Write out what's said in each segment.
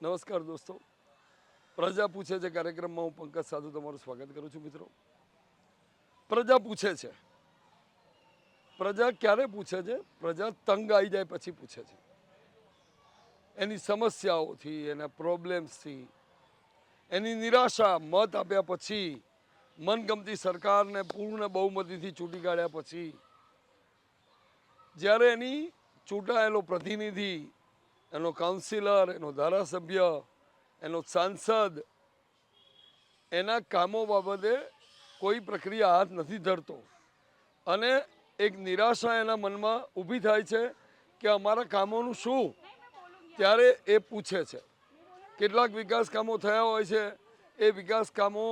નમસ્કાર દોસ્તો, પ્રજા પૂછે છે કાર્યક્રમમાં હું પંકજ સાધુ તમારું સ્વાગત કરું છું. મિત્રો, પ્રજા પૂછે છે. પ્રજા ક્યારે પૂછે છે? પ્રજા તંગ આવી જાય પછી પૂછે છે. એની સમસ્યાઓથી, એના પ્રોબ્લેમ્સથી, એની નિરાશા મત આપ્યા પછી, મનગમતી સરકારને પૂર્ણ બહુમતીથી ચૂંટી કાઢ્યા પછી, જ્યારે એની ચૂંટાયેલો પ્રતિનિધિ, એનો કાઉન્સિલર, એનો ધારાસભ્ય, એનો સાંસદ એના કામો બાબતે કોઈ પ્રક્રિયા હાથ નથી ધરતો અને એક નિરાશા એના મનમાં ઊભી થાય છે કે અમારા કામોનું શું, ત્યારે એ પૂછે છે. કેટલાક વિકાસ કામો થયા હોય છે, એ વિકાસ કામો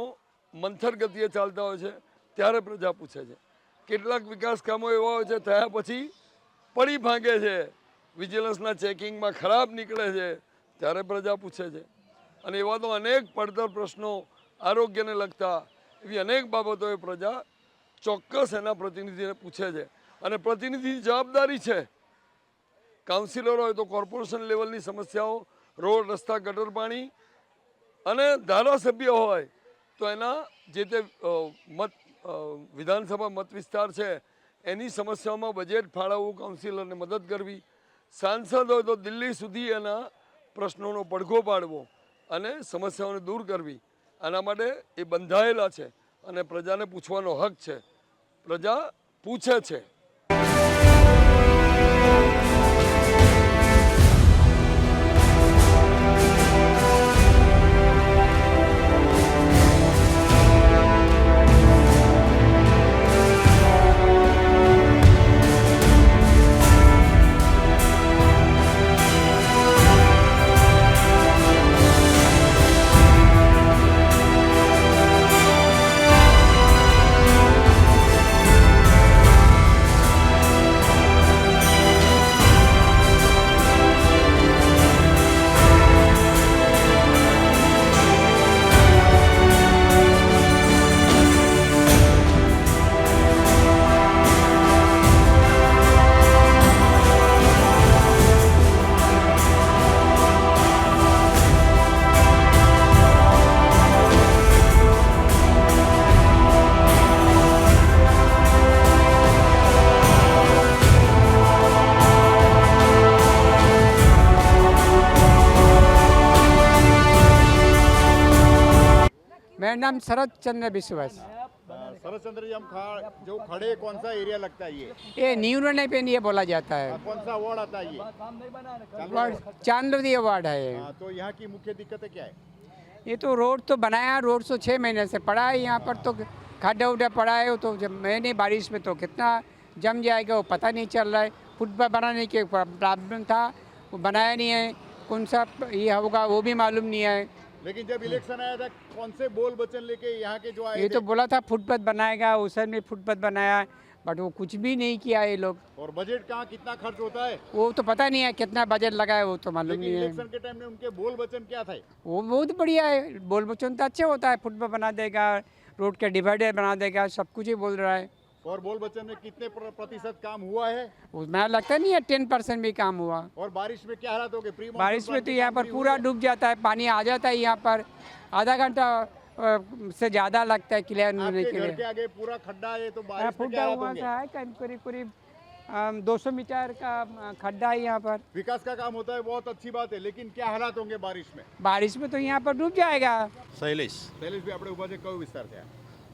મંથર ગતિએ ચાલતા હોય છે, ત્યારે પ્રજા પૂછે છે. કેટલાક વિકાસ કામો એવા હોય છે થયા પછી પડી ભાંગે છે, વિજિલન્સના ચેકિંગમાં ખરાબ નીકળે છે, ત્યારે પ્રજા પૂછે છે. અને એવા તો અનેક પડતર પ્રશ્નો, આરોગ્યને લગતા એવી અનેક બાબતોએ પ્રજા ચોક્કસ એના પ્રતિનિધિને પૂછે છે. અને પ્રતિનિધિની જવાબદારી છે, કાઉન્સિલર હોય તો કોર્પોરેશન લેવલની સમસ્યાઓ, રોડ, રસ્તા, ગટર પાણી, અને ધારાસભ્ય હોય તો એના જે તે વિધાનસભા મત વિસ્તાર છે એની સમસ્યાઓમાં બજેટ ફાળવવું, કાઉન્સિલરને મદદ કરવી, સાંસદ હોય તો દિલ્હી સુધી એના પ્રશ્નોનો પડઘો પાડવો અને સમસ્યાઓને દૂર કરવી. આના માટે એ બંધાયેલા છે અને પ્રજાને પૂછવાનો હક છે. પ્રજા પૂછે છે. मेरा नाम शरद चंद्र विश्वास। शरद चंद्र जी, हम जो खड़े कौन सा एरिया लगता है ये न्यू रने पे ये बोला जाता है। कौन सा वार्ड आता है ये? चांदलोदी वार्ड है। तो यहाँ की मुख्य दिक्कतें क्या है? ये तो रोड तो बनाया, रोड तो 6 महीने से पड़ा है। यहाँ पर तो खड्डा उड्डा पड़ा है, तो जब महीने बारिश में तो कितना जम जाएगा वो पता नहीं चल रहा है। फुटपाथ बनाने के प्रॉब्लम था, वो बनाया नहीं है। कौन सा ये होगा वो भी मालूम नहीं है। लेकिन जब इलेक्शन आया था कौन से बोल वचन लेके यहाँ के जो आए ये तो बोला था फुटपाथ बनाएगा, उस साइड में फुटपाथ बनाया, बट वो कुछ भी नहीं किया ये लोग। और बजट कहाँ कितना खर्च होता है वो तो पता नहीं है, कितना बजट लगा है वो तो मालूम नहीं है। इलेक्शन के टाइम में उनके बोल वचन क्या थे? वो बहुत बढ़िया है, बोल वचन तो अच्छा होता है। फुटपाथ बना देगा, रोड का डिवाइडर बना देगा, सब कुछ ही बोल रहा है। और बोल वचन में कितने प्रतिशत काम हुआ है? उसमें लगता नहीं है 10% भी काम हुआ। और बारिश में क्या हालात हो गए? प्री बारिश में तो यहाँ पर पूरा डूब जाता है, पानी आ जाता है। यहाँ पर आधा घंटा से ज़्यादा लगता है क्लियर होने के लिए। घर के आगे पूरा खड्डा है, तो बारिश में फुटा क्या हालात हुआ होंगे? सा है, करीब करीब 200 मीटर का खड्डा है यहाँ पर। विकास का काम होता है, बहुत अच्छी बात है, लेकिन क्या हालात होंगे बारिश में? बारिश में तो यहाँ पर डूब जाएगा। શૈલેષ શૈલેષભાઈ, આપણે ઊભા છે કયો વિસ્તાર છે?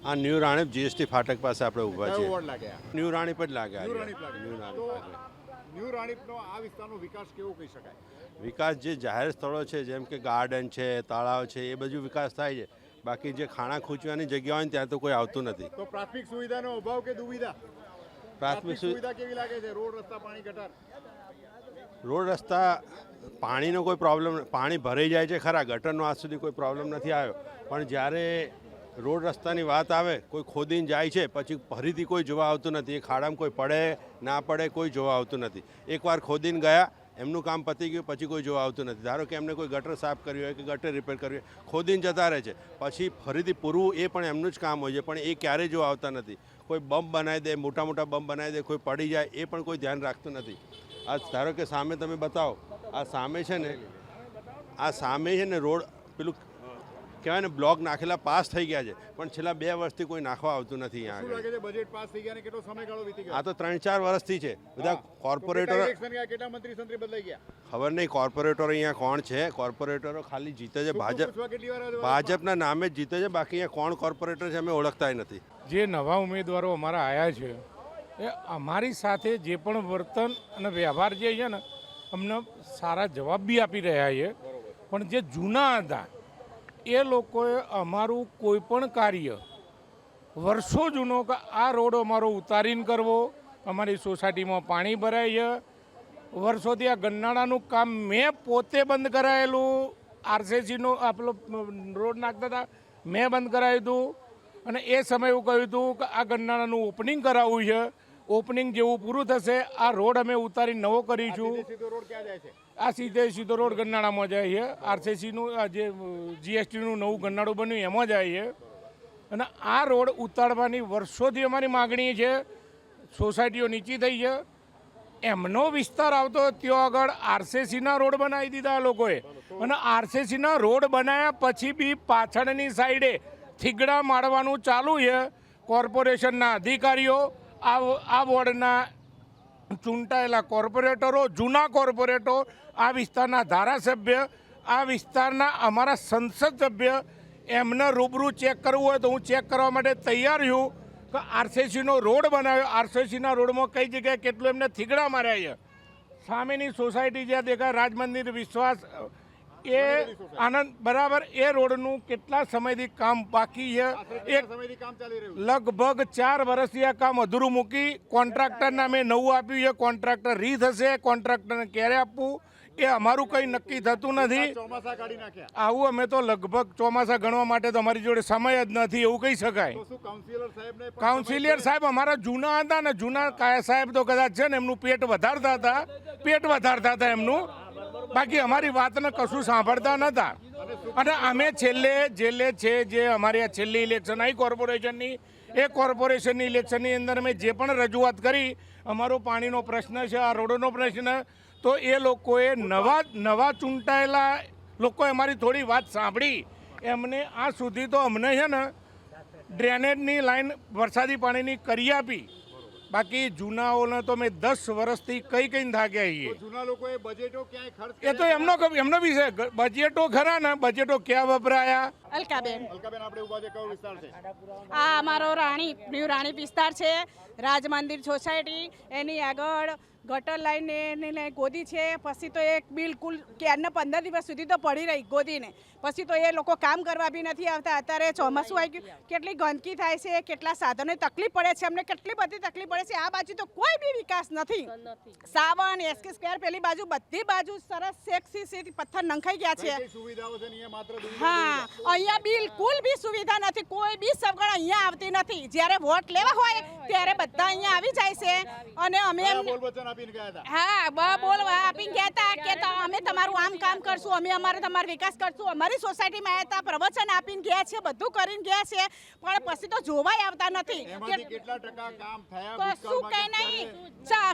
આ ન્યૂ રાણીપ જીએસટી ફાટક પાસે આપણે ઊભા કયો છીએ. વોર્ડ લાગ્યા? ન્યૂ રાણીપ જ લાગે ન્યૂ આજે. રાણીપ લાગે. ન્યૂ રાણીપ તો લાગે. ન્યૂ રાણીપનો આ વિસ્તારનો વિકાસ કેવો કહી શકાય? વિકાસ જે જાહેર સ્થળો છે જેમ કે ગાર્ડન છે, તળાવ છે, એ બધું વિકાસ થાય છે. બાકી જે ખાણા ખૂંચવાની જગ્યા હોય ને ત્યાં તો કોઈ આવતું નથી. તો પ્રાથમિક સુવિધાનો અભાવ કે દુવિધા? પ્રાથમિક સુવિધા કેવી લાગે છે? રોડ, રસ્તા, પાણી, ગટર? રોડ રસ્તા, પાણીનો કોઈ પ્રોબ્લેમ, પાણી ભરાઈ જાય છે ખરા, ગટરનો આજ સુધી કોઈ પ્રોબ્લેમ નથી આવ્યો. પણ જ્યારે રોડ રસ્તાની વાત આવે, કોઈ ખોદીને જાય છે પછી ફરીથી કોઈ જોવા આવતું નથી. એ ખાડામાં કોઈ પડે ના પડે કોઈ જોવા આવતું નથી. એકવાર ખોદીને ગયા, એમનું કામ પતી ગયું, પછી કોઈ જોવા આવતું નથી. ધારો કે એમને કોઈ ગટર સાફ કરવી હોય કે ગટર રિપેર કરવી હોય, ખોદીને જતા રહે છે, પછી ફરીથી પૂરવું એ પણ એમનું જ કામ હોય છે, પણ એ ક્યારેય જોવા આવતા નથી. કોઈ બમ્પ બનાવી દે, મોટા મોટા બમ્પ બનાવી દે, કોઈ પડી જાય એ પણ કોઈ ધ્યાન રાખતું નથી. આ ધારો કે સામે તમે બતાવો, આ સામે છે ને આ સામે છે ને રોડ પેલું કહેવાય ને બ્લોક નાખેલા પાસ થઈ ગયા છે, પણ છેલ્લા 2 વર્ષથી કોઈ નાખવા આવતું નથી શું અહીંયા લાગે છે બજેટ પાસ થઈ ગયા ને કેટલો સમયગાળો વીતી ગયો? આ તો 3-4 વર્ષથી છે. બધા કોર્પોરેટરો ઇલેક્શન ગયા, કેટલા મંત્રી સંત્રી બદલાઈ ગયા? ખબર નહીં કોર્પોરેટરો અહીંયા કોણ છે. કોર્પોરેટરો ખાલી જીતે છે પૂછવા કેટલી વાર આવ્યો? ભાજપના નામે જ જીતે છે, બાકી અહીંયા કોણ કોર્પોરેટર છે અમે ઓળખતા નથી. જે નવા ઉમેદવારો અમારા આવ્યા છે એ અમારી સાથે જે પણ વર્તન અને વ્યવહાર જે છે ને અમને સારા જવાબ બી આપી રહ્યા છે, પણ જે જૂના હતા એ લોકોએ અમારું કોઈ પણ કાર્ય વર્ષો જૂનો કે આ રોડ અમારો ઉતારીને કરવો, અમારી સોસાયટીમાં પાણી ભરાય છે વર્ષોથી, આ ગન્નાળાનું કામ મેં પોતે બંધ કરાયેલું, આરસીસીનો આપણો રોડ નાખતા હતા મેં બંધ કરાવ્યું હતું, અને એ સમયે એવું કહ્યું હતું કે આ ગન્નાળાનું ઓપનિંગ કરાવવું છે, ઓપનિંગ જેવું પૂરું થશે આ રોડ અમે ઉતારી નવો કરીશું. સીધો રોડ ક્યાં જાય છે? આ સીધો રોડ ગન્નાળામાં જાય છે, આરસીસીનું જે જીએસટીનું નવું ગન્નાળું બન્યું એમાં જાય છે, અને આ રોડ ઉતારવાની વર્ષોથી અમારી માગણી છે. સોસાયટીઓ નીચી થઈ છે, એમનો વિસ્તાર આવતો ત્યાં આગળ આરસીસીના રોડ બનાવી દીધા આ લોકોએ, અને આરસીસીના રોડ બનાવ્યા પછી બી પાછળની સાઈડે થીગડા મારવાનું ચાલુ છે. કોર્પોરેશનના અધિકારીઓ, આ વોર્ડના ચૂંટાયેલા કોર્પોરેટરો, જૂના કોર્પોરેટરો, આ વિસ્તારના ધારાસભ્ય, આ વિસ્તારના અમારા સંસદ સભ્ય, એમને રૂબરૂ ચેક કરવું હોય તો હું ચેક કરવા માટે તૈયાર છું કે આરસીસીનો રોડ બનાવ્યો, આરસીસીના રોડમાં કઈ જગ્યાએ કેટલું એમને થીગડા માર્યા છે. સામેની સોસાયટી જ્યાં દેખાય રાજ મંદિર વિશ્વાસ, એ આનંદ બરાબર એ રોડનું કેટલા સમયથી કામ બાકી છે. એક સમયથી કામ ચાલી રહ્યું. લગભગ 4 વર્ષથી આ કામ અધૂરું મૂકી કોન્ટ્રાક્ટરના મેં નવું આપ્યું છે. કોન્ટ્રાક્ટર રી થશે, કોન્ટ્રાક્ટરને ક્યારે આપવું એ અમારું કંઈ નક્કી થતું નથી. ચોમાસા કાઢી નાખ્યા. આવું અમે તો લગભગ ચોમાસા ગણવા માટે તો અમારી જોડે સમય જ નથી એવું કહી શકાય. તો શું કાઉન્સિલર સાહેબને પણ કાઉન્સિલર સાહેબ અમારા જૂના હતા ને, જૂના કાયા સાહેબ તો કદાચ છે ને એમનું પેટ વધારતા હતા એમનું, બાકી અમારી વાતને કશું સાંભળતા નહોતા. અને અમે છેલ્લે છે જે અમારી આ છેલ્લી ઇલેક્શન આવી કોર્પોરેશનની, એ કોર્પોરેશનની ઇલેક્શનની અંદર અમે જે પણ રજૂઆત કરી, અમારો પાણીનો પ્રશ્ન છે, આ રોડનો પ્રશ્ન, તો એ લોકોએ નવા ચૂંટાયેલા લોકોએ અમારી થોડી વાત સાંભળી. એમને આ સુધી તો અમને છે ને ડ્રેનેજની લાઈન વરસાદી પાણીની કરી આપી, બાકી જૂનાઓને તો મેં 10 વર્ષથી કઈ થાક્યા છીએ. જૂના લોકોએ બજેટો ક્યાંય ખર્ચ એ તો એમનો વિષય. બજેટો ખરા ને, બજેટો ક્યાં વપરાયા. અલકાબેન, આપણે ઉભા છે, કયો વિસ્તાર છે? આ અમારો ન્યૂ રાણી વિસ્તાર છે, રાજ મંદિર સોસાયટી, એની આગળ ગટર લાઈન ગોદી છે. પછી તો એક બિલકુલ ક્યારના 15 દિવસ સુધી તો પડી રહી ગોદીને, પછી તો એ લોકો કામ કરવા બી નથી આવતા. અત્યારે ચોમાસું આવી ગયું, કેટલી ગંદકી થાય છે, કેટલા સાધનોની તકલીફ પડે છે, અમને કેટલી બધી તકલીફ પડે છે. આ બાજુ તો કોઈ બી વિકાસ નથી. સાવન, એસકે સ્ક્વેર, પેલી બાજુ બધી બાજુ સરસ સેક્સી પથ્થર નંખાઈ ગયા છે. સુવિધાઓ છે ને અહીંયા માત્ર હા, અહીંયા બિલકુલ બી સુવિધા નથી, કોઈ બી સગવડ અહીંયા આવતી નથી. જ્યારે વોટ લેવા હોય ત્યારે બધા અહીંયા આવી જાય છે, અને અમે બોલ વચન આપીને ગયા હતા. હા બોલવા આપીને ગયા હતા કે અમે તમારું આમ કામ કરશું, અમે તમારો વિકાસ કરશું. અમારી સોસાયટીમાં આવ્યા હતા, પ્રવચન આપીને ગયા છે, બધું કરીને ગયા છે, પણ પછી તો જોવાય આવતા નથી. એમાંથી કેટલા ટકા કામ થયા? કશું કઈ નહીં,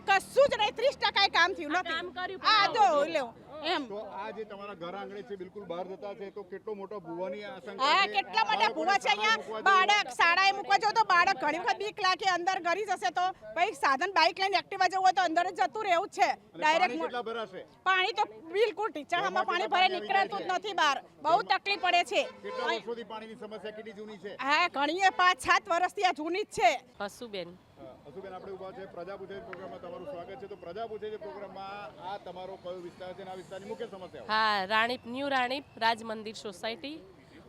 કશું જ નહીં. 30% કામ થયું નથી. આ તો લ્યો એમ. તો આ જે તમારા ઘર આંગણે છે બિલકુલ બહાર જતા છે, તો કેટલો મોટો ભૂવાની આશંકા હા, છે? કેટલા મોટા ભૂવા છે અહીંયા. બાળક શાળાએ મૂકવા જાવ તો બાળક ઘણી વખત બીક લાગે, અંદર ગરી જશે તો પછી સાધન બાઇક લઈને એક્ટિવા જવું હોય તો અંદર જ જતું રહેવું છે. પાણી કેટલા ભરાશે? પાણી તો બિલકુલ ટીચરમાં પાણી ભરે નીકળતું જ નથી બહાર, બહુ તકલીફ પડે છે. કેટલા વર્ષોથી પાણીની સમસ્યા કેટલી જૂની છે? હા, ઘણી 5-7 વર્ષથી આ જૂની જ છે. હસુબેન, હસુબેન, આપણે ઉભા છે પ્રજા પૂછે પ્રોગ્રામમાં, તમારું સ્વાગત છે. તો પ્રજા પૂછે છે પ્રોગ્રામમાં આ તમારો કયો વિસ્તાર છે અને આ વિસ્તારની મુખ્ય સમસ્યાઓ? હા, ન્યૂ રાણીપ રાજ મંદિર સોસાયટી,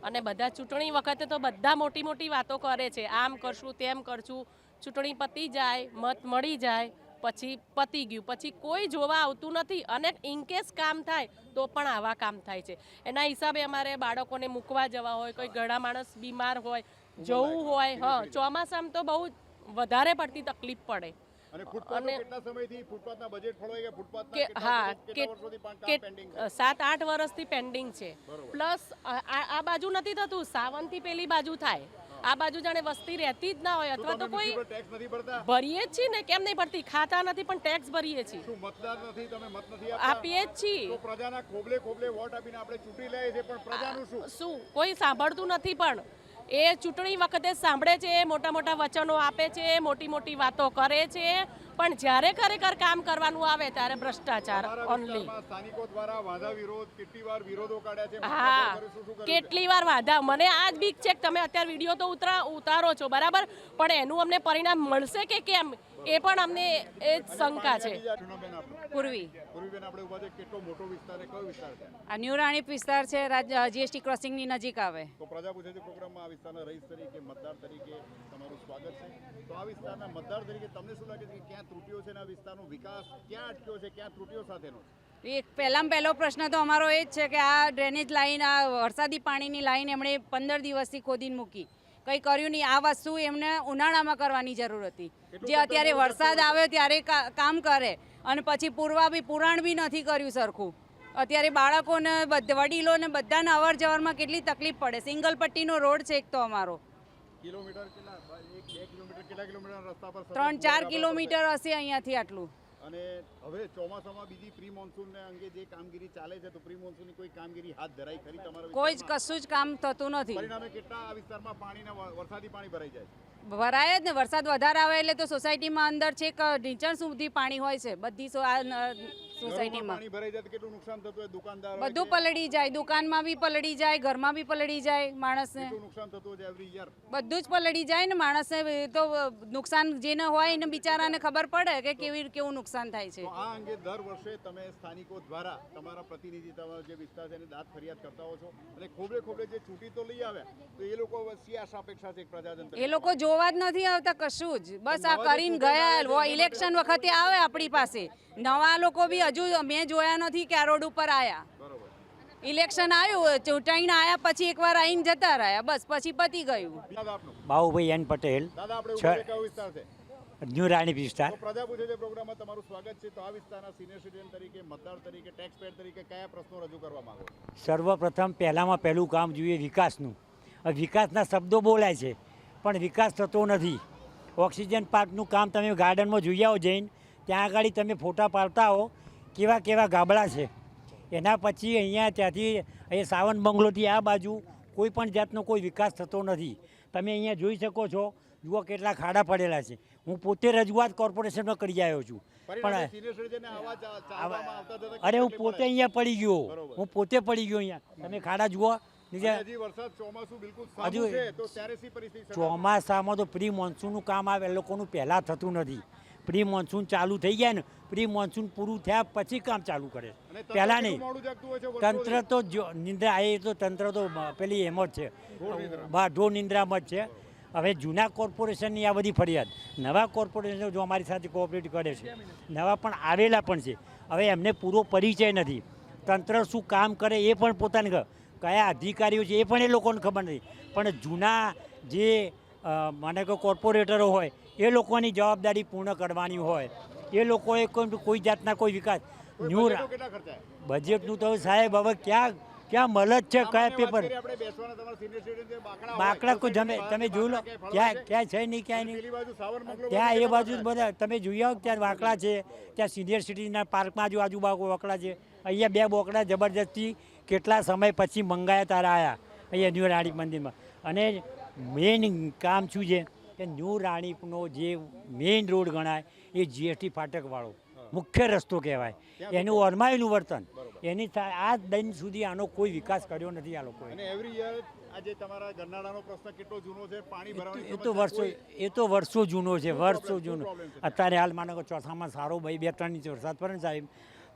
અને બધા ચૂંટણી વખતે તો બધા મોટી વાતો કરે છે, આમ કરશું તેમ કરશું. ચૂંટણી પતી જાય, મત મળી જાય, પછી પતી ગયું, પછી કોઈ જોવા આવતું નથી. અને ઇનકેસ કામ થાય તો પણ આવા કામ થાય છે. એના હિસાબે અમારે બાળકોને મૂકવા જવા હોય, કોઈ ઘણા માણસ બીમાર હોય, જવું હોય, હા, ચોમાસામાં તો બહુ વધારે પડતી તકલીફ પડે. અને ફૂટપાથ કેટલા સમયથી ફૂટપાથના બજેટ ફળવાઈ ગયા? ફૂટપાથના કે હા, કેટલા વર્ષોથી કામ પેન્ડિંગ છે? 7-8 વર્ષથી પેન્ડિંગ છે. પ્લસ આ બાજુ નથી થતું, સાવનથી પેલી બાજુ થાય. આ બાજુ જાણે વસ્તી રહેતી જ ના હોય અથવા તો કોઈ ટેક્સ નથી ભરતા? ભરીએ જ છીએ ને, કેમ નહીં ભરતી? ખાતા નથી પણ ટેક્સ ભરીએ છીએ, શું મતદાર નથી? તમે મત નથી આપતા? આપીએ જ છીએ. તો પ્રજાના ખોબલે ખોબલે વોટ આપીને આપણે ચૂંટી લઈએ છીએ, પણ પ્રજાનું શું? શું કોઈ સાંભળતું નથી? પણ એ ચૂંટણી વખતે સાંભળે છે, મોટા મોટા વચનો આપે છે, મોટી મોટી વાતો કરે છે, પણ જ્યારે ખરેખર કામ કરવાનું આવે ત્યારે ભ્રષ્ટાચાર તમારા ઓનલી. વિસ્તારમાં સ્થાનિકો દ્વારા વાંધા વિરોધ કેટલી વાર વિરોધો કાઢ્યા છે? હા, શું કર્યું છે? કેટલી વાર વાંધા. મને આ જ બીક છે કે તમે અત્યારે વિડીયો તો ઉતારો છો બરાબર, પણ એનું અમને પરિણામ મળશે કે કેમ એ પણ અમને એ જ શંકા છે. શું નામ બેન આપનું? પૂર્વી પૂર્વીબેન, આપણે ઉભા છે. કેટલો મોટો વિસ્તાર છે? કયો વિસ્તાર છે? આ ન્યૂ રાણીપ વિસ્તાર છે, જીએસટી ક્રોસિંગની નજીક આવે. તો પ્રજા પૂછે છે પ્રોગ્રામમાં આ વિસ્તારના રહીશ તરીકે, મતદાર તરીકે તમારું સ્વાગત છે. તો આ વિસ્તારના મતદાર તરીકે તમને શું લાગે છે કે ક્યાં ત્રુટીઓ છે અને આ વિસ્તારનો વિકાસ ક્યાં અટક્યો છે, ક્યાં ત્રુટીઓ સાથેનો છે? એક પહેલામાં પહેલો પ્રશ્ન તો અમારો એ જ છે કે આ ડ્રેનેજ લાઈન, આ વરસાદી પાણીની લાઈન એમણે 15 દિવસથી ખોદીને મૂકી, કંઈ કર્યું નહીં. આ વસ્તુ એમને ઉનાળામાં કરવાની જરૂર હતી, જે અત્યારે વરસાદ આવ્યો ત્યારે કામ કરે, અને પછી પુરાણ બી નથી કર્યું સરખું. અત્યારે બાળકોને વડીલોને બધાને અવર જવરમાં કેટલી તકલીફ પડે. સિંગલ પટ્ટીનો રોડ છે એક તો અમારો, કિલોમીટર કેટલા? 1-2 કિલોમીટર, કેટલા કિલોમીટર રસ્તા પર? 3-4 કિલોમીટર હશે અહીંયાથી આટલું. અને હવે ચોમાસામાં બીજી પ્રી મોન્સૂન અંગે જે કામગીરી ચાલે છે, તો પ્રી મોન્સૂનની કોઈ કામગીરી હાથ ધરાઈ ખરી તમારા કોઈ જ વિસ્તારમાં? કશું જ કામ થતું નથી. પરિણામે કેટલા આ વિસ્તારમાં પાણીના વરસાદી પાણી ભરાઈ જાય છે? ભરાય જ ને. વરસાદ વધારે આવે એટલે તો સોસાયટીમાં અંદર છેક નીચાણ સુધી પાણી હોય છે બધી ઘરોમાં સોસાયટીમાં. પાણી ભરાઈ જાય તો કેટલું નુકસાન થતું હોય? દુકાનદાર હોય બધું કે પલળી જાય, દુકાનમાં બી પલળી જાય, ઘરમાં બી પલળી જાય માણસને, કેટલું નુકસાન થતું હોય એવરી યર? બધું જ પલળી જાય ને માણસને. એ તો નુકસાન જેને હોય એને બિચારાને ખબર પડે કે કેવું નુકસાન થાય છે. તો આ અંગે દર વર્ષે તમે સ્થાનિકો દ્વારા તમારા પ્રતિનિધિ, તમારો જે વિસ્તાર છે એને દાદ ફરિયાદ કરતા હો છો, અને ખોબલે ખોબલે જે ચૂંટી તો લઈ આવ્યા, તો એ લોકો શી આશા અપેક્ષા છે પ્રજાજન તરફથી? એ લોકો જોવા જ નથી આવતા કશું જ. બસ આ કરીને ગયા. ઇલેક્શન વખતે આવે આપણી પાસે, નવા લોકો બી હજુ મેં જોયા નથી કે આ રોડ ઉપર આવ્યા. બરોબર. ઇલેક્શન આવ્યું, ચૂંટાઈને આવ્યા પછી એકવાર આવીને જતા રહ્યા, બસ પછી પતી ગયું. દાદા આપનું? બાબુભાઈ એન પટેલ, દાદા, આપણે ઉભા છે કયો વિસ્તાર છે? ન્યૂ રાણીપ વિસ્તાર. તો પ્રજા પૂછે છે પ્રોગ્રામમાં તમારું સ્વાગત છે. તો આ વિસ્તારના સિનિયર સિટીઝન તરીકે, મતદાર તરીકે, ટેક્સ પેડ તરીકે કયા પ્રશ્નો રજૂ કરવા માંગો છો? સર્વપ્રથમ પહેલું કામ જોઈએ વિકાસનું. હવે વિકાસના શબ્દો બોલાય છે પણ વિકાસ થતો નથી. ઓક્સિજન પાર્કનું કામ તમે ગાર્ડનમાં જોઈ આવો જઈને, ત્યાં આગળ તમે ફોટા પાડતા હો, કેવા ગાબડા છે. એના પછી ત્યાંથી સાવન બંગલોથી આ બાજુ કોઈ પણ જાતનો કોઈ વિકાસ થતો નથી. તમે અહીંયા જોઈ શકો છો, જુઓ કેટલા ખાડા પડેલા છે. હું પોતે રજૂઆત કોર્પોરેશનમાં કરી આવ્યો છું, પરિણામે સિનિયર સિટીઝનને આવા ચાલવામાં આવતા જતા અરે હું કેટલી પોતે પડે? અહીંયા પડી ગયો, બરોબર. હું પોતે પડી ગયો અહીંયા. તમે ખાડા જુઓ. અને હજી વરસાદ, ચોમાસું બિલકુલ સારું હજુ છે, તો ત્યારે શી પરિસ્થિતિ સર્જાશે? ચોમાસામાં તો પ્રી મોન્સૂનનું કામ આવે, એ લોકોનું પહેલાં થતું નથી. પ્રી મોન્સૂન ચાલુ થઈ જાય ને, પ્રી મોન્સૂન પૂરું થયા પછી કામ ચાલુ કરે, અને તંત્ર પહેલાં કેટલું નહીં. મોડું જાગતું હોય છે વર્ષોથી? તંત્ર તો નિંદ્રા એ તો તંત્ર તો પેલી એમ જ છે, ઢોર નિંદ્રામાં જ છે. હવે જૂના કોર્પોરેશનની આ બધી ફરિયાદ, નવા કોર્પોરેશન જો અમારી સાથે કોઓપરેટ કરે છે, નવા પણ આવેલા પણ છે. હવે એમને પૂરો પરિચય નથી. તંત્ર શું કામ કરે એ પણ પોતાને કયા અધિકારીઓ છે એ પણ એ લોકોને ખબર નથી. પણ જૂના જે મને કે કોર્પોરેટરો હોય એ લોકોની જવાબદારી પૂર્ણ કરવાની હોય. એ લોકોએ કોઈ જાતના કોઈ વિકાસ બજેટો કેટલા ખર્ચાય? બજેટનું તો સાહેબ હવે ક્યાં મળે જ છે, કયા સામાન્ય પેપર વાત કરીએ આપણે બેસવાના, તમારા senior citizen જે બાકડા હોય, બાકડા કોઈ society તમે ની જોઈ લો, બાકડા ક્યાં છે નહીં, ક્યાંય અને નહીં. પેલી બાજુ સાવર બંગલો ત્યાં બાજુ એ બાજુ જ કેટલા બધા તમે જોઈ આવો, ત્યાં વાકડા છે, ત્યાં સિનિયર સિટીઝનના પાર્કમાં આજુબાજુ વાકડા છે. અહીંયા 2 બોકડા જબરજસ્તી કેટલા સમય પછી મંગાયા તારા આવ્યા અહીંયા ન્યૂ રાણીપ મંદિરમાં. અને મેઇન કામ શું છે કે ન્યૂ રાણીપનો જે મેઇન રોડ ગણાય એ જીએસટી ફાટકવાળો મુખ્ય રસ્તો કહેવાય. એનું ઓરમાયેલું વર્તન, એની આ દિન સુધી આનો કોઈ વિકાસ કર્યો નથી આ લોકોએ. અને એવરી યર આજે તમારા ગરનાળાનો પ્રશ્ન કેટલો જૂનો છે? પાણી ભરાવાની એ તો વર્ષો જૂનો છે, વર્ષો શું જૂનો. problem છે? અત્યારે હાલ માનો કે ચોથામાં સારો 2-3 ઇંચ વરસાદ પડે ને સાહેબ,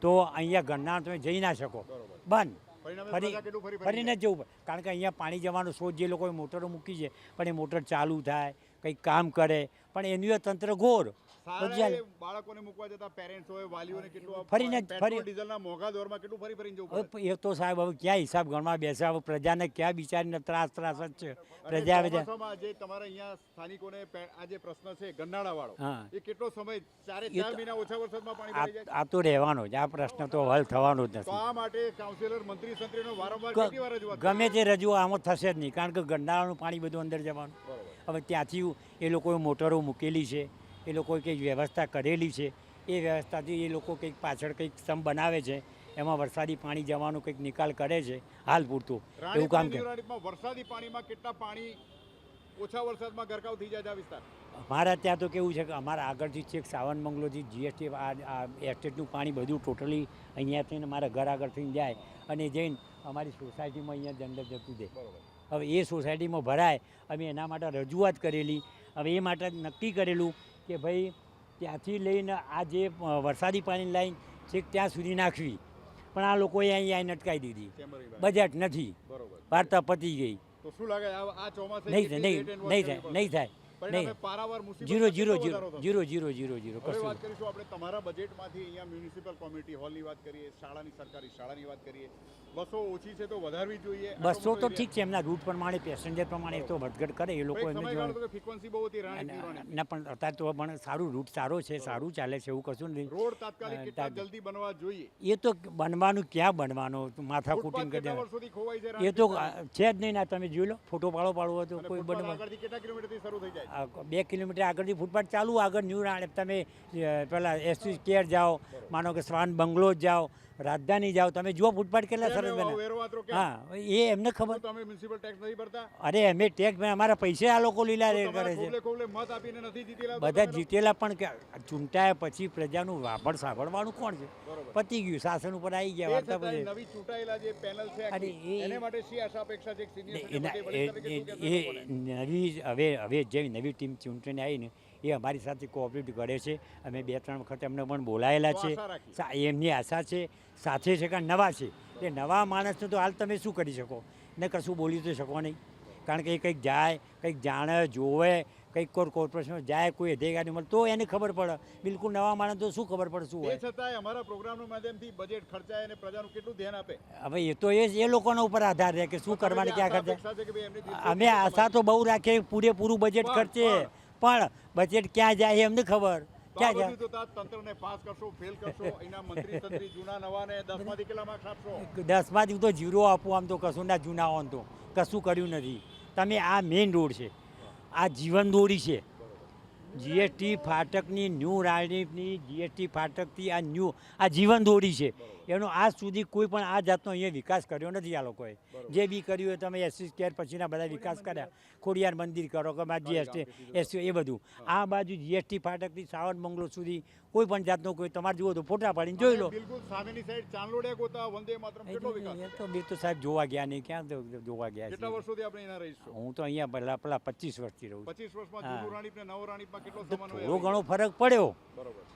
તો અહીંયા ગરનાળ તમે જઈ ના શકો, બંધ. પરિણામે ફરી પ્રજા કેટલું ફરી ફરીને જ જવું પડે, કારણ કે અહીંયા પાણી જવાનો સોચ જે લોકોએ મોટરો મૂકી છે, પણ એ મોટર ચાલુ થાય, કંઈક કામ કરે, પણ એનું તંત્ર ગોર. શાળાએ બાળકોને મૂકવા જતા પેરેન્ટ્સ હોય વાલીઓને કેટલું પેટ્રોલ ડીઝલના મોંઘા દરમાં કેટલું ફરીને જવું પડે? એ તો સાહેબ હવે ક્યાં હિસાબ ગણવા બેસે, હવે પ્રજાને ક્યાં બિચારીને ત્રાસ જ છે. પ્રજા ચોમાસામાં જે તમારા અહીંયા સ્થાનિકોને આ જે પ્રશ્ન છે ગન્નાળાવાળો, એ કેટલો સમય 4 મહિના ઓછા વરસાદમાં પાણી ભરાઈ જાય? આ તો રહેવાનો જ, આ પ્રશ્ન તો હલ થવાનો જ તો નથી. આ માટે કાઉન્સિલર મંત્રી સંત્રીનો વારંવાર કેટલી વાર રજૂઆત ગમે તે રજૂઆત આમાં થશે જ નહીં, કારણ કે ગંડાળાનું પાણી બધું અંદર જવાનું. હવે ત્યાંથી એ લોકોએ મોટરો મૂકેલી છે, એ લોકોએ કંઈક વ્યવસ્થા કરેલી છે, એ વ્યવસ્થાથી એ લોકો કંઈક પાછળ કંઈક સ્તંભ બનાવે છે, એમાં વરસાદી પાણી જવાનું કંઈક નિકાલ કરે છે હાલ પૂરતું એવું કામ કરે. વરસાદી પાણીમાં કેટલા પાણી ઓછા વરસાદમાં ગરકાવ થઈ જાય છે આ વિસ્તાર? અમારા ત્યાં તો કેવું છે કે અમારા આગળથી છેક સાવન બંગલોથી જીએસટી આ એસ્ટેટનું પાણી બધું ટોટલી અહીંયા થઈને મારા ઘર આગળ થઈને જાય અને જઈને અમારી સોસાયટીમાં અહીંયા અંદર જતું દે. હવે એ સોસાયટીમાં ભરાય, અમે એના માટે રજૂઆત કરેલી. હવે એ માટે નક્કી કરેલું કે ભાઈ ત્યાંથી લઈને આ જે વરસાદી પાણીની લાઈન છેક ત્યાં સુધી નાખવી, પણ આ લોકોએ અહીંયા અટકાવી દીધી. બજેટ નથી, વાર્તા પતી ગઈ. તો શું લાગે આ ચોમાસે નહીં થાય. પારાવાર જીરો વાત કરીશું આપણે તમારા બજેટમાંથી. અહીંયા મ્યુનિસિપલ કોમ્યુનિટી હોલની વાત કરીએ, શાળાની સરકારી શાળાની વાત કરીએ, બસો ઓછી છે તો વધારવી જોઈએ. બસો તો ઠીક છે, એમના રૂટ પ્રમાણે પેસેન્જર પ્રમાણે તો વધઘટ કરે એ લોકો. ફ્રીક્વન્સી બહુ હતી રાણી ના, પણ અત્યારે તો પણ સારું રૂટ સારો છે, સારું ચાલે છે, એવું કશું નથી. રોડ તાત્કાલિક કેટલા જલ્દી બનવા જોઈએ? એ તો બનવાનું ક્યાં બનવાનું, માથા કૂટીને કરી દેવાનું વર્ષોથી ખોવાઈ છે એ તો છે જ નહીં. ના તમે જોઈ લો, ફોટો પાડવો હોય તો કોઈ બનવા. આગળથી કેટલા કિલોમીટરથી શરૂ થઈ જાય? 2 કિલોમીટર આગળથી ફૂટપાથ ચાલુ, આગળ ન્યૂ રાણે તમે પેલા એસટી કેર જાઓ, માનો કે સ્વાન બંગલો જાઓ, રાજધાની જાઓ, તમે જુઓ ફૂટપાથ કેટલા સરસ બને. હા, એ એમને ખબર. તમે મ્યુનિસિપલ ટેક્સ નથી ભરતા? અરે અમે ટેક્સ, અમારા પૈસા આ લોકો લીલા રે કરે છે. મત આપીને નથી જીતેલા બધા જીતેલા, પણ ચૂંટાયા પછી પ્રજાનું વાપડ સાંભળવાનું કોણ છે? પતી ગયું, શાસન ઉપર આવી ગયા. વાર્તા પછી નવી ચૂંટાયેલા જે પેનલ છે એને માટે શી આશા અપેક્ષા છે? એ નવી હવે જે નવી ટીમ ચૂંટણી આવી ને એ અમારી સાથે કોઓપરેટ કરે છે. અમે 2-3 વખત એમને પણ બોલાયેલા છે. એમની આશા છે, સાથે છે, કારણ નવા છે. એ નવા માણસને તો હાલ તમે શું કરી શકો ને? કશું બોલી તો શકો નહીં, કારણ કે એ કંઈક જાય, કંઈક જાણે, જોવે, કંઈક કોર્પોરેશન જાય, કોઈ અધિકારી મળે તો એને ખબર પડે. બિલકુલ નવા માણસ તો શું ખબર પડે શું હોય? છતાંય અમારા પ્રોગ્રામના માધ્યમથી બજેટ ખર્ચાય અને પ્રજાનું કેટલું ધ્યાન આપે? હવે એ તો એ લોકોના ઉપર આધાર રહે કે શું કરવાની ક્યાં ખર્ચા. અમે આશા તો બહુ રાખીએ પૂરેપૂરું બજેટ ખર્ચે, પણ બજેટ ક્યાં જાય એમને ખબર. ક્યાં જાય? તંત્રને પાસ કરશો, ફેલ કરશો, એના મંત્રી સંત્રી જૂના નવાને 10માંથી કેટલા માર્ક્સ આપશો? 10માંથી તો 0 આપું. આમ તો કશું ના જૂના હોન તો કશું કર્યું નથી. તમે આ મેઇન રોડ છે, આ જીવન દોરી છે. જીએસટી ફાટકની ન્યૂ રાણીપની જીએસટી ફાટકથી આ જીવન દોરી છે. એનો આજ સુધી કોઈ પણ આ જાતનો અહીંયા વિકાસ કર્યો નથી. આ લોકોએ જે બી કર્યું હોય, તમે એસસી કેર પછીના બધા વિકાસ કર્યા, ખોડિયાર મંદિર કરો કે જીએસટી એસસી એ બધું. આ બાજુ જીએસટી ફાટકથી સાવન બંગલો સુધી કોઈ પણ જાતનો કોઈ તમારે જુઓ તો ફોટા પાડીને જોઈ લો. બિલકુલ સામેની સાઈડ ચાંદલોડિયા ગોતા વંદે માતરમ કેટલો વિકાસ? એ તો બિલ તો સાહેબ જોવા ગયા નહીં, ક્યાં જોવા ગયા? કેટલા વર્ષોથી આપણે અહીંયા રહીશું? હું તો અહીંયા પેલા 25 વર્ષથી રહું છું. 25 વર્ષમાં જૂનું રાણીપ ને નવો રાણીપમાં કેટલો સમન્વય? થોડો ઘણો ફરક પડ્યો,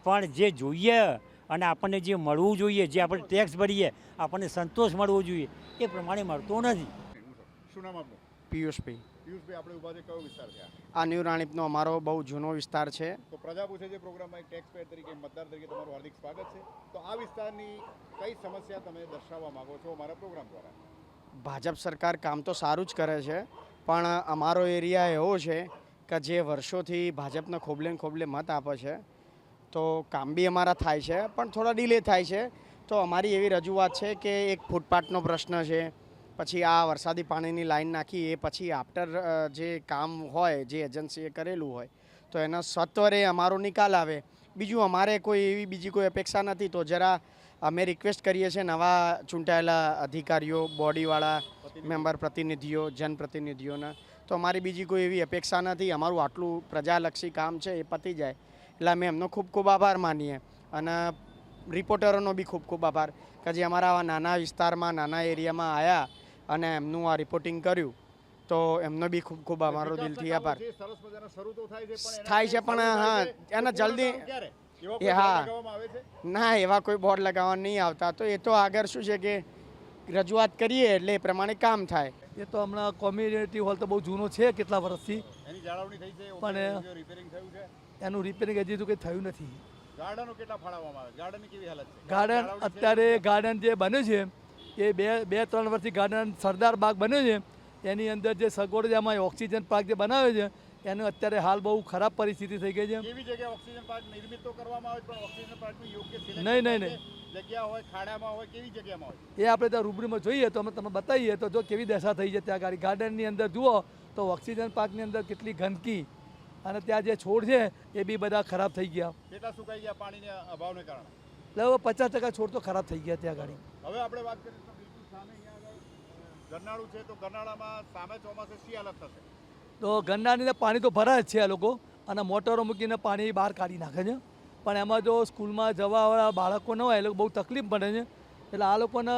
પણ જે જોઈએ અને આપણને જે મળવું જોઈએ, જે આપણે ટેક્સ ભરીએ, આપણને સંતોષ મળવો જોઈએ, એ પ્રમાણે મળતો નથી. શું નામ આપનું? પિયુષભાઈ. પિયુષભાઈ, આપણે ઉભા છે, કયો વિસ્તાર છે આ ન્યૂ રાણીપનો અમારો બહુ જૂનો વિસ્તાર છે. તો પ્રજા પૂછે છે પ્રોગ્રામમાં એક ટેક્સ પેડ તરીકે, મતદાર તરીકે તમારું હાર્દિક સ્વાગત છે. તો આ વિસ્તારની કઈ સમસ્યા તમે દર્શાવવા માંગો છો અમારા પ્રોગ્રામ દ્વારા? ભાજપ સરકાર કામ તો સારું જ કરે છે, પણ અમારો એરિયા એવો છે કે જે વર્ષોથી ભાજપને ખોબલે મત આપે છે, તો કામ બી અમારા થાય છે, પણ થોડા ડિલે થાય છે. તો અમારી એવી રજૂઆત છે કે એક ફૂટપાથનો પ્રશ્ન છે, પછી આ વરસાદી પાણીની લાઈન નાખી એ પછી આફ્ટર જે કામ હોય, જે એજન્સીએ કરેલું હોય, તો એનો સત્વરે અમારો નિકાલ આવે. બીજું અમારે કોઈ એવી બીજી કોઈ અપેક્ષા નથી. તો જરા અમે રિક્વેસ્ટ કરીએ છીએ નવા ચૂંટાયેલા અધિકારીઓ, બોડીવાળા મેમ્બર, પ્રતિનિધિઓ, જનપ્રતિનિધિઓના, તો અમારી બીજી કોઈ એવી અપેક્ષા નથી. અમારું આટલું પ્રજાલક્ષી કામ છે એ પતી જાય એટલે અમે એમનો ખૂબ ખૂબ આભાર માનીએ. અને રિપોર્ટરોનો બી ખૂબ ખૂબ આભાર કે જે અમારા આવા નાના વિસ્તારમાં, નાના એરિયામાં આવ્યા અને એમનું આ રિપોર્ટિંગ કર્યું, તો એમનો બી ખૂબ ખૂબ અમારો દિલથી આભાર. થાય છે, પણ હા એને જલ્દી એ હા ના એવા કોઈ બોર્ડ લગાવવા નહીં આવતા. તો એ તો આગળ શું છે કે રજૂઆત કરીએ એટલે એ પ્રમાણે કામ થાય. એ તો હમણાં કોમ્યુનિટી હોલ તો બહુ જૂનો છે કેટલા વર્ષથી, એની જાળવણી થઈ છે, પણ રિપેરિંગ થયું છે. એનું રિપેરિંગ હજી તો કંઈ થયું નથી. ગાર્ડનો કેટલા ફાળવવામાં આવે? ગાર્ડનની કેવી હાલત છે? ગાર્ડન અત્યારે ગાર્ડન જે બન્યું છે એ બે ત્રણ વર્ષથી ગાર્ડન સરદાર બાગ બન્યું છે, એની અંદર જે સગવડ છે એમાં ઓક્સિજન પાર્ક જે બનાવે છે એનું અત્યારે હાલ બહુ ખરાબ પરિસ્થિતિ થઈ ગઈ છે. કેવી જગ્યાએ ઓક્સિજન પાર્ક નિર્મિત તો કરવામાં આવે પણ ઓક્સિજન પાર્કનું યોગ્ય સિલેક્શન નહીં. જગ્યા હોય, ખાડામાં હોય, કેવી જગ્યામાં હોય? એ આપણે ત્યાં રૂબરૂમાં જોઈએ તો અમે તમે બતાવીએ તો જો કેવી દશા થઈ છે ત્યાં ગાડી ગાર્ડનની અંદર જુઓ તો ઓક્સિજન પાર્કની અંદર કેટલી ગંદકી અને ત્યાં જે છોડ છે એ બી બધા ખરાબ થઈ ગયા. કેટલા સુકાઈ ગયા પાણીના અભાવને કારણે? એટલે 50% છોડ તો ખરાબ થઈ ગયા ત્યાં ગાડી. હવે આપણે વાત કરીએ તો બિલકુલ સામે અહીંયા આગળ ગરનાળું છે, તો ગરનાળામાં સામે ચોમાસે શી હાલત થશે? તો ગરનાળીને પાણી તો ભરાય જ છે આ લોકો અને મોટરો મૂકીને પાણી બહાર કાઢી નાખે છે, પણ એમાં જો સ્કૂલમાં જવાવાળા બાળકો ન હોય એ લોકો બહુ તકલીફ પડે છે. એટલે આ લોકોને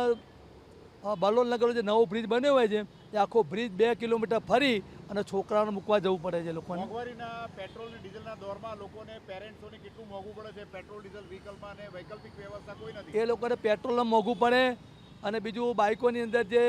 બલોલનગરનો જે નવો બ્રિજ બન્યો હોય છે એ આખો બ્રિજ 2 કિલોમીટર ફરી અને છોકરાઓને મૂકવા જવું પડે છે લોકોને. મોંઘવારીના પેટ્રોલ અને ડીઝલના દોરમાં લોકોને પેરેન્ટ્સોને કેટલું મોંઘું પડે છે? પેટ્રોલ ડીઝલ વ્હીકલમાં અને વૈકલ્પિક વ્યવસ્થા કોઈ નથી. એ લોકોને પેટ્રોલને મોંઘું પડે અને બીજું બાઇકોની અંદર જે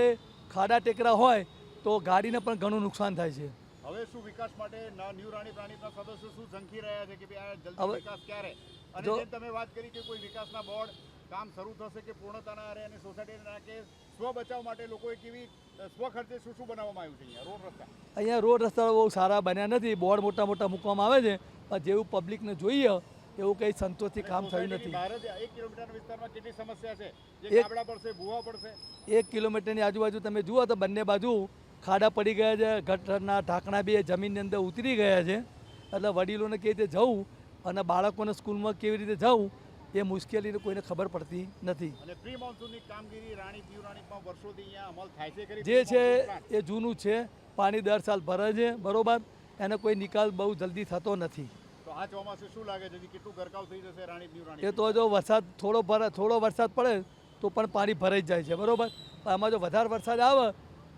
ખાડા ટેકરા હોય તો ગાડીને પણ ઘણું નુકસાન થાય છે. હવે શું વિકાસ માટે ન્યૂ રાણી પ્રાણીના સદસ્યો શું ઝંખી રહ્યા છે કે ભાઈ આ જલ્દી વિકાસ ક્યારે? અને જેમ તમે વાત કરી કે કોઈ વિકાસના બોર્ડ કામ શરૂ થશે કે પૂર્ણતાના આરે અને સોસાયટીના કે સ્વ બચાવ માટે લોકોએ કેવી સ્વ ખર્ચે શું શું બનાવવામાં આવ્યું છે અહીંયા રોડ રસ્તા? અહીંયા રોડ રસ્તા બહુ સારા બન્યા નથી, બોર્ડ મોટા મોટા મૂકવામાં આવે છે પણ જેવું પબ્લિકને જોઈએ એવું કંઈ સંતોષથી કામ થયું નથી. બહાર જ 1 કિલોમીટરના વિસ્તારમાં કેટલી સમસ્યા છે? જે ગાબડા પડશે, ભૂવા પડશે. 1 કિલોમીટરની આજુબાજુ તમે જુઓ તો બંને બાજુ ખાડા પડી ગયા છે, ગટરના ઢાંકણા બી જમીનની અંદર ઉતરી ગયા છે. એટલે વડીલોને કેવી રીતે જવું અને બાળકોને સ્કૂલમાં કેવી રીતે જવું એ મુશ્કેલીને કોઈને ખબર પડતી નથી. અને પ્રી મોન્સૂનની કામગીરી રાણી ન્યૂ રાણીમાં વર્ષોથી અહીંયા અમલ થાય છે ખરી? જે છે એ જૂનું છે, પાણી દર સાલ ભરે છે બરોબર, એનો કોઈ નિકાલ બહુ જલ્દી થતો નથી. તો આ ચોમાસે શું લાગે છે કેટલું ગરકાવ થઈ જશે રાણી ન્યૂ રાણી? એ તો જો વરસાદ થોડો વરસાદ પડે તો પણ પાણી ભરાઈ જાય છે બરોબર, પણ આમાં જો વધારે વરસાદ આવે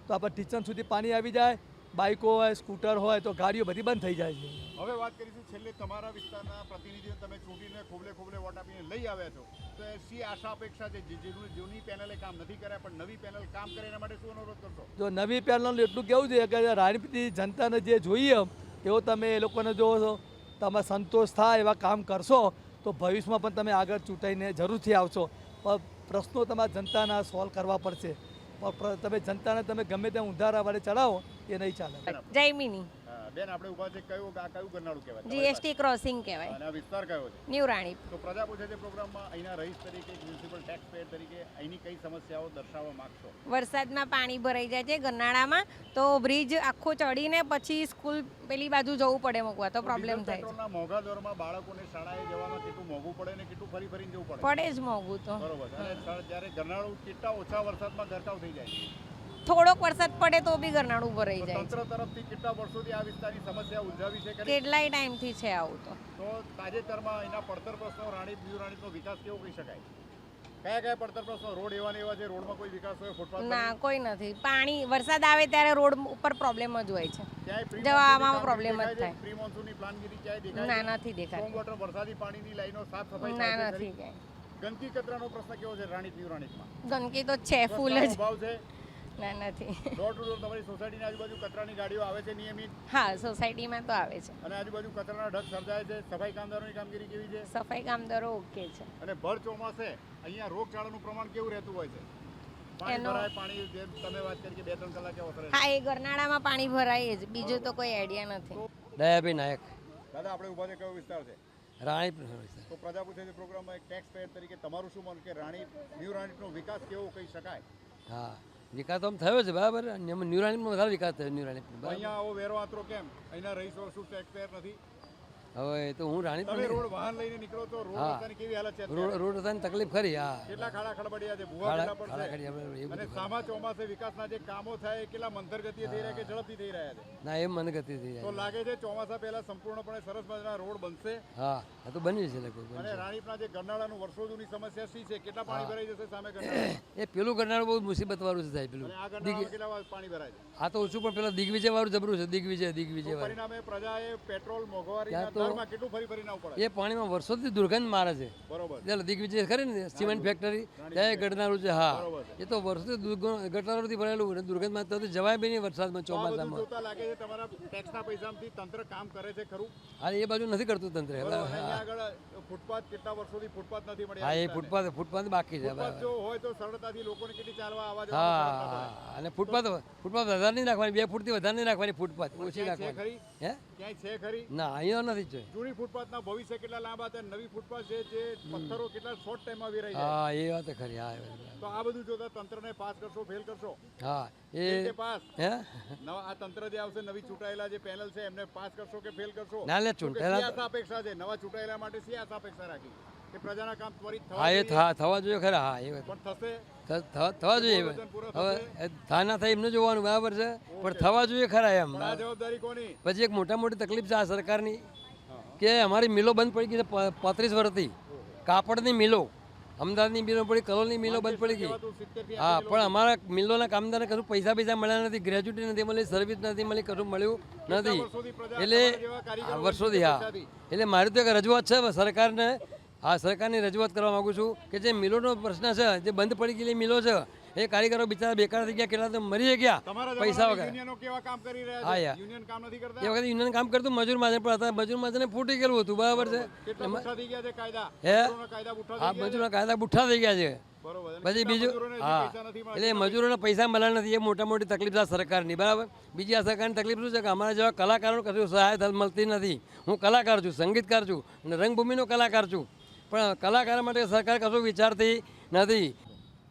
તો આપણે ટીચન સુધી પાણી આવી જાય, બાઇકો હોય, સ્કૂટર હોય તો ગાડીઓ બધી બંધ થઈ જાય છે. હવે વાત કરીશું છેલ્લે તમારા વિસ્તારના પ્રતિનિધિઓ તમે ચૂંટીને ખોબલે વોટ આપીને લઈ આવ્યા છો, તો એ શી આશા અપેક્ષા છે? જૂની પેનલે કામ નથી કર્યા પણ નવી પેનલ કામ કરે એના માટે શું અનુરોધ કરશો? જો નવી પેનલનું એટલું કહેવું છે કે રાણીપીની જનતાને જે જોઈએ એવો તમે એ લોકોને જો તમે સંતોષ થાય એવા કામ કરશો તો ભવિષ્યમાં પણ તમે આગળ ચૂંટાઈને જરૂરથી આવશો. પણ પ્રશ્નો તમારા જનતાના સોલ્વ કરવા પડશે. તમે જનતાને તમે ગમે ત્યાં ઊંધારા વાળે ચડાવો એ નહીં ચાલે. જયમિની બેન આપણે ઊભા છે, કયું ગરનાળું કહેવાય? જીએસટી ક્રોસિંગ કહેવાય. અને આ વિસ્તાર કયો છે? ન્યૂ રાણી. તો પ્રજા પૂછે છે પ્રોગ્રામમાં અહીંના રહીશ તરીકે મ્યુનિસિપલ ટેક્સ પેયર તરીકે અહીંની કઈ સમસ્યાઓ દર્શાવવા માંગશો? વરસાદમાં પાણી ભરાઈ જાય છે ગરનાળામાં, તો બ્રિજ આખો ચડીને પછી સ્કૂલ પેલી બાજુ જવું પડે મૂકવા, તો પ્રોબ્લેમ થાય છે. પેટ્રોલના મોંઘા દરમાં બાળકોને શાળાએ જવામાં કેટલું મોંઘું પડે ને કેટલું ફરીને જવું પડે? પડે જ મોંઘું તો. બરોબર. અને જ્યારે ગરનાળું કેટલા ઓછા વરસાદમાં ગરકાવ થઈ જાય છે? થોડોક વરસાદ પડે તો બી ગરનાળું ભરાઈ જાય છે. તંત્ર તરફથી કેટલા વર્ષોથી આ વિસ્તારની સમસ્યા ઉલઝાવી છે ખરી? કેટલાય ટાઈમથી છે આવું તો તાજેતરમાં અહીંના પડતર પ્રશ્નો ન્યૂ રાણીનો વિકાસ કેવો કહી શકાય? કયા પડતર પ્રશ્નો? રોડ એવા છે, રોડમાં કોઈ વિકાસ હોય? ફૂટપાથ ના, કોઈ નથી. પાણી વરસાદ આવે ત્યારે રોડ ઉપર પ્રોબ્લેમ જ હોય છે, ક્યાંય જવામાં પ્રોબ્લેમ જ થાય. પ્રી મોન્સૂનની પ્લાનગીરી ક્યાંય દેખાય? ના, નથી દેખાતી. સ્ટોમ વોટર વરસાદી પાણીની લાઈનો સાફ સફાઈ ના, થાય છે નથી ખરી? ક્યાંય. ગંદકી કચરાનો પ્રશ્ન કેવો છે ન્યૂ રાણીમાં? ગંદકી તો છે, ફૂલ જ. ભાવ છે? ના, નથી. ડોર ટુ ડોર તમારી સોસાયટીની આજુબાજુ કચરાની ગાડીઓ આવે છે નિયમિત? હા, સોસાયટીમાં તો આવે છે. અને આજુબાજુ કચરાના ઢગ સર્જાય છે, સફાઈ કામદારોની કામગીરી કેવી છે? સફાઈ કામદારો ઓકે છે. અને ભર ચોમાસે અહીંયા રોગચાળાનું પ્રમાણ કેવું રહેતું હોય છે? પાણી ભરાય, પાણી જેમ તમે વાત કરી કે 2-3 કલાકે ઓસરે? હા, એ ગરનાળામાં પાણી ભરાય જ, બીજું તો કોઈ આઈડિયા નથી. દયાભાઈ નાયક. દાદા આપણે ઊભા છે, કયો વિસ્તાર છે? રાણી. તો પ્રજા પૂછે છે પ્રોગ્રામમાં એક ટેક્સ પેયર તરીકે તમારું શું મન કે ન્યૂ રાણીનો વિકાસ કેવો કહી શકાય? હા, વિકાસ તો થયો છે બરાબર. ન્યૂ રાણીમાં વધારે વિકાસ થયો. ન્યૂ રાણી અહીંયા આવો વેરો આતરો કેમ? અહીંના રહીશો શું ટેક્સ પેયર નથી? હવે તો હું રાણી તમે રોડ વાહન લઈને નીકળો તો રોડ રસ્તાની કેવી હાલત છે? રોડ રસ્તાની તકલીફ ખરી. હા, કેટલા ખાડા ખડબડિયા છે, ભૂવા કેટલા પડશે? અને સામા ચોમાસે વિકાસના જે કામો થાય એ કેટલા મંથર ગતિએ થઈ રહ્યા કે ઝડપથી થઈ રહ્યા છે? ના, એમ મંદ ગતિ થઈ તો લાગે છે ચોમાસા પહેલા સંપૂર્ણપણે સરસ મજાના રોડ બનશે? હા, આ તો બન્યું છે લગભગ. અને રાણીપના જે ગરનાળાનું વર્ષો જૂની સમસ્યા શી છે? કેટલા પાણી ભરાઈ જશે સામે ગરનાળા? એ પેલું ગરનાળું બહુ મુસીબત વાળું છે સાહેબ. પેલું આ ગરનાળામાં કેટલા પાણી ભરાય છે? આ તો ઓછું પણ પેલા દિગ્વિજય વાળું જબરું છે. દિગ્વિજય પરિણામે પ્રજાએ પેટ્રોલ મોંઘવારીના અંધારમાં કેટલું ફરી ફરીને આવવું પડે? એ પાણીમાં વર્ષોથી દુર્ગંધ મારે છે. બરોબર. એટલે દિગ્વિજય ખરી ને સિમેન્ટ ફેક્ટરી ત્યાં ગટનારું છે. હા, એ તો વર્ષોથી ગટનારોથી ભરેલું અને દુર્ગંધમાં તો જવાય બી નહીં વરસાદમાં, તો આ બધું ચોમાસામાં. જોતા લાગે છે તમારા ટેક્સના પૈસામાંથી તંત્ર કામ કરે છે ખરું? હા, એ બાજુ નથી કરતું તંત્ર. બરોબર. અને અહીંયા આગળ ફૂટપાથ કેટલા વર્ષોથી ફૂટપાથ નથી મળ્યા? હા, એ ફૂટપાથ બાકી છે. ફૂટપાથ જો હોય તો સરળતાથી લોકોને કેટલી ચાલવા આવવા જવા હા, અને ફૂટપાથ વધારે નહીં રાખવાની, 2 ફૂટથી વધારે નહીં રાખવાની, ફૂટપાથ ઓછી છે રાખવાની. ખરી? હે, ક્યાંય છે ખરી? ના, અહીંયા નથી જોઈ. જૂની ફૂટપાથના ભવિષ્ય કેટલા લાંબા છે, નવી ફૂટપાથ છે જે પથ્થરો કેટલા શોર્ટ ટાઈમમાં વેરાઈ જાય. હા, એ વાત ખરી. હા, તો આ બધું જોતા તંત્રને પાસ કરશો, ફેલ કરશો? હા, કેવી રીતે એ પાસ? હે, નવા આ તંત્ર જે આવશે, નવી ચૂંટાયેલા જે પેનલ છે એમને પાસ કરશો કે ફેલ કરશો? ના, લે, શું કે ચૂંટાયેલા શી આશા અપેક્ષા છે નવા ચૂંટાયેલા માટે? શી આશા અપેક્ષા રાખી કે પ્રજાના કામ ત્વરિત હા, એ થવા થવા જોઈએ ખરા. હા, એ વાત પણ થશે? થવા જોઈએ. હવે થા ના થાય એમને જોવાનું, બરાબર છે, પણ થવા જોઈએ ખરા એમ. પણ આ જવાબદારી કોની? પછી એક મોટી તકલીફ છે આ સરકારની કે અમારી મિલો બંધ પડી ગઈ છે 35 વર્ષથી. કાપડની મિલો, અમદાવાદની મિલો પડી, કલોલની મિલો બંધ પડી ગઈ. હા, પણ અમારા મિલોના કામદારને કશું પૈસા મળ્યા નથી, ગ્રેજ્યુટી નથી મળી, સર્વિસ નથી મળી, કશું મળ્યું નથી. એટલે વર્ષોથી. હા, એટલે મારી તો એક રજૂઆત છે સરકારને. હા, સરકારની રજૂઆત કરવા માગું છું કે જે મિલોનો પ્રશ્ન છે, જે બંધ પડી ગયેલી મિલો છે, એ કારીગરો બિચારા બેકાર થઈ ગયા, કેટલા તો મરી ગયા પૈસા વગર. યુનિયનો કેવા કામ કરી રહ્યા હા, છે? યાર. યુનિયન કામ નથી એ કરતા? વખતે યુનિયન કામ કરતું મજૂર માજન, પણ હતા મજૂર માજને ફૂટી ગયેલું હતું, બરાબર છે. કેટલા બુઠ્ઠા થઈ ગયા છે કાયદા? હે? મજૂરોના કાયદા બુઠ્ઠા આ થઈ ગયા છે? મજૂરના કાયદા બુઠ્ઠા થઈ ગયા છે. બરોબર. અને પછી કેટલા બીજું, મજૂરોને હજી હા, પૈસા નથી મળતા? એટલે મજૂરોને પૈસા મળ્યા નથી, એ મોટી તકલીફ છે સરકારની, બરાબર. બીજી આ સરકારની તકલીફ શું છે કે અમારા જેવા કલાકારોને કશું સહાય મળતી નથી. હું કલાકાર છું, સંગીતકાર છું અને રંગભૂમિનો કલાકાર છું, પણ કલાકાર માટે સરકાર કશું વિચારતી નથી.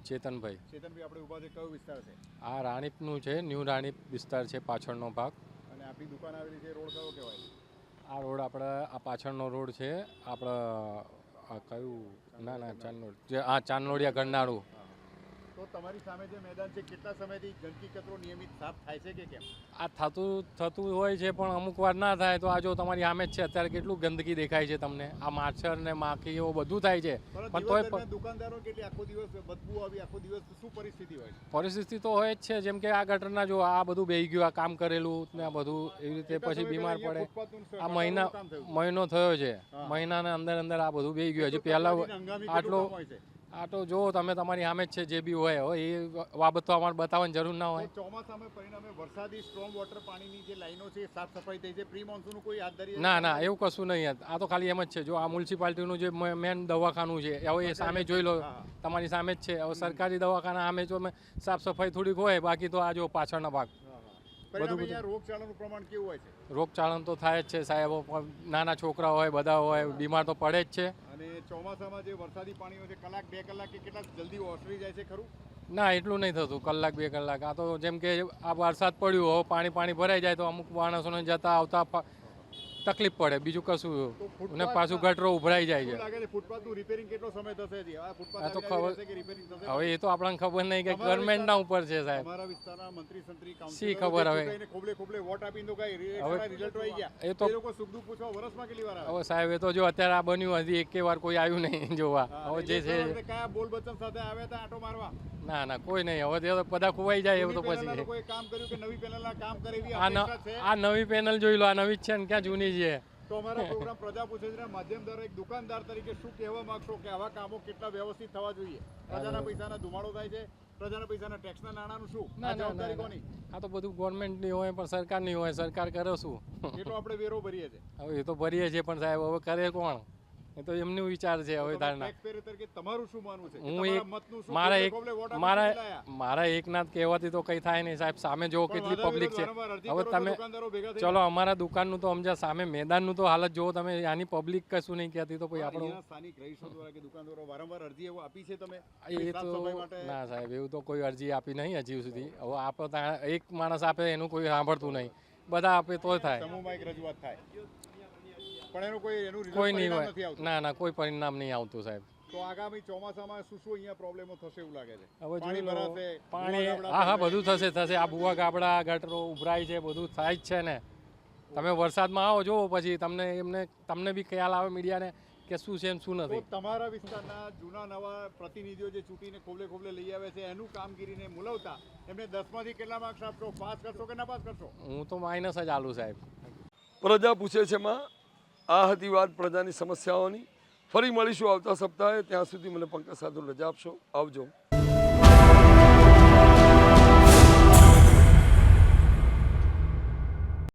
ચેતનભાઈ, ચેતનભાઈ, આપણે ઉભા છે, કયો વિસ્તાર છે? આ રાણીપનું છે, ન્યૂ રાણીપ વિસ્તાર છે, પાછળનો ભાગ. અને આપણી દુકાન આવેલી છે, રોડ કયો કહેવાય? આ રોડ આપણે આ પાછળનો રોડ છે આપણે આ કયું ના ચાંદલોડ જે આ ચાંદલોડિયા ગરનાળું. તો તમારી સામે જે મેદાન છે, કેટલા સમયથી ગંદકી કચરો નિયમિત સાફ થાય છે કે કેમ? આ થતું હોય છે, પણ અમુક વાર ના થાય. તો આ જો તમારી સામે જ છે અત્યારે કેટલું ગંદકી દેખાય છે તમને. આ માછર ને માખીઓ બધું થાય છે, પણ તોય દુકાનદારો કેટલી આખો દિવસ બદબુ આવી, આખો દિવસ શું પરિસ્થિતિ હોય છે? પરિસ્થિતિ તો હોય જ છે. જેમ કે આ ગટરના જો આ બધું બેહી ગયું, આ કામ કરેલું ને આ બધું એવી રીતે પછી બીમાર પડે. આ મહિનો થયો છે, મહિનાના અંદર આ બધું બેહી ગયું. હજી પહેલા આ તો જો તમે તમારી સામે જ છે, જે બી હોય એ બાબત તો અમારે બતાવવાની જરૂર ના હોય. ચોમાસામાં પરિણામે વરસાદી સ્ટ્રોમ વોટર પાણીની જે લાઈનો છે સાફ સફાઈ થઈ છે, પ્રી મોન્સૂનનું કોઈ હાથ ધરી? ના, એવું કશું નહીં. આ તો ખાલી એમ જ છે. જો આ મ્યુનિસિપાલિટીનું જે મેન દવાખાનું છે, હવે એ સામે જોઈ લો, તમારી સામે જ છે. હવે સરકારી દવાખાના સામે જો સાફ સફાઈ થોડીક હોય, બાકી તો આ જો પાછળના ભાગ બધું. રોગચાળાનું પ્રમાણ કેવું હોય છે? રોગચાળા તો થાય જ છે સાહેબ. નાના છોકરા હોય, બધા હોય, બીમાર તો પડે જ છે. અને ચોમાસામાં જે વરસાદી પાણી હોય છે, કલાક 2 કલાક કે કેટલા જલ્દી ઓસરી જાય છે ખરું? ના, એટલું નહીં થતું, કલાક 2 કલાક. આ તો જેમ કે આ વરસાદ પડ્યું હોય, પાણી ભરાઈ જાય તો અમુક માણસોને જતા આવતા તકલીફ પડે, બીજું કશું. અને પાછું ગટરો ઉભરાઈ જાય છે. લાગે છે ફૂટપાથનું રિપેરિંગ કેટલો સમય થશે? આ ફૂટપાથ આ તો આવી જશે કે રિપેરિંગ થશે? હવે એ તો આપણને ખબર નહીં કે ગવર્મેન્ટના ઉપર છે સાહેબ. અમારા વિસ્તારના મંત્રી સંત્રી શી ખબર હવે. ખોબલે વોટ આપીને તો કઈ રિઝલ્ટ આવી ગયા. એ તો લોકો સુખ દુઃખ પૂછવા વર્ષમાં કેટલી વાર આવે? હવે સાહેબ એ તો જો અત્યારે આ બન્યું, હજી એકે વાર કોઈ આવ્યું નહીં જોવા. હવે જે છે કયા બોલ બચન સાથે આવ્યા હતા આટો મારવા? ના, કોઈ નહીં. હવે બધા ખોવાઈ જાય એવું તો પછી. કોઈ કામ કર્યું કે નવી પેનલના કામ કરે એવી અપેક્ષા છે? આ નવી પેનલ જોઈ લો, આ નવી જ છે ને ક્યાં જૂની છે? તો અમારા પ્રોગ્રામ પ્રજા પૂછે છે માધ્યમ દ્વારા એક દુકાનદાર તરીકે શું કહેવા માંગશો કે આવા કામો કેટલા વ્યવસ્થિત થવા જોઈએ? પ્રજાના પૈસાના ધુમાડો થાય છે, પ્રજાના પૈસાના ટેક્સના નાણાંનું શું? આ જવાબદારી કોની? આ તો બધું ગવર્મેન્ટની હોય પણ સરકારની હોય. સરકાર કરે શું? એ તો આપણે વેરો ભરીએ છીએ. હવે એ તો ભરીએ છીએ, પણ સાહેબ હવે કરે કોણ? એ તો એમનું વિચાર છે. હવે તારના તમારું શું માનવું છે? હું મારા એકનાથ કહેવાથી તો કઈ થાય નહીં સાહેબ. સામે જો કેટલી પબ્લિક છે. હવે તમે ચલો અમારા દુકાનનું તો સમજ્યા, સામે મેદાનનું તો હાલત જોવો તમે. આની પબ્લિક કશું નહીં કહેતી તો પછી આપણો સ્થાનિક રહીશો દ્વારા કે દુકાનદારો વારંવાર અરજી એવું આપી છે તમે? એ તો ના સાહેબ, એવું તો કોઈ અરજી આપી નહીં હજી સુધી. હવે આપણે એક માણસ આપે એનું કોઈ સાંભળતું નહીં, બધા આપે તો થાય. સમૂહમાં એક રજૂઆત થાય પણ એનું કોઈ નહીં હોય. ના, કોઈ પરિણામ નહીં આવતું સાહેબ. તો આગામી ચોમાસામાં શું અહીંયા પ્રોબ્લેમો થશે એવું લાગે છે? હવે પાણી ભરાશે, પાણી હા બધું થશે. આ ભૂવા ગાબડા ગટરો ઉભરાય છે, બધું થાય જ છે ને. તમે વરસાદમાં આવો જો પછી તમને બી ખ્યાલ આવે મીડિયાને કે શું છે શું નથી. તમારા વિસ્તારના જૂના નવા પ્રતિનિધિઓ જે ચૂંટીને ખોબલે લઈ આવે છે, એનું કામગીરીને મુલવતા એમને 10માંથી કેટલા માર્ક્સ આપશો? પાસ કરશો કે ના પાસ કરશો? હું તો માઇનસ જ આલું સાહેબ. પ્રજા પૂછે છે એમાં આ હતી વાત પ્રજાની સમસ્યાઓની. ફરી મળીશું આવતા સપ્તાહે. ત્યાં સુધી મને પંકજ સાધુ રજા આપશો. આવજો.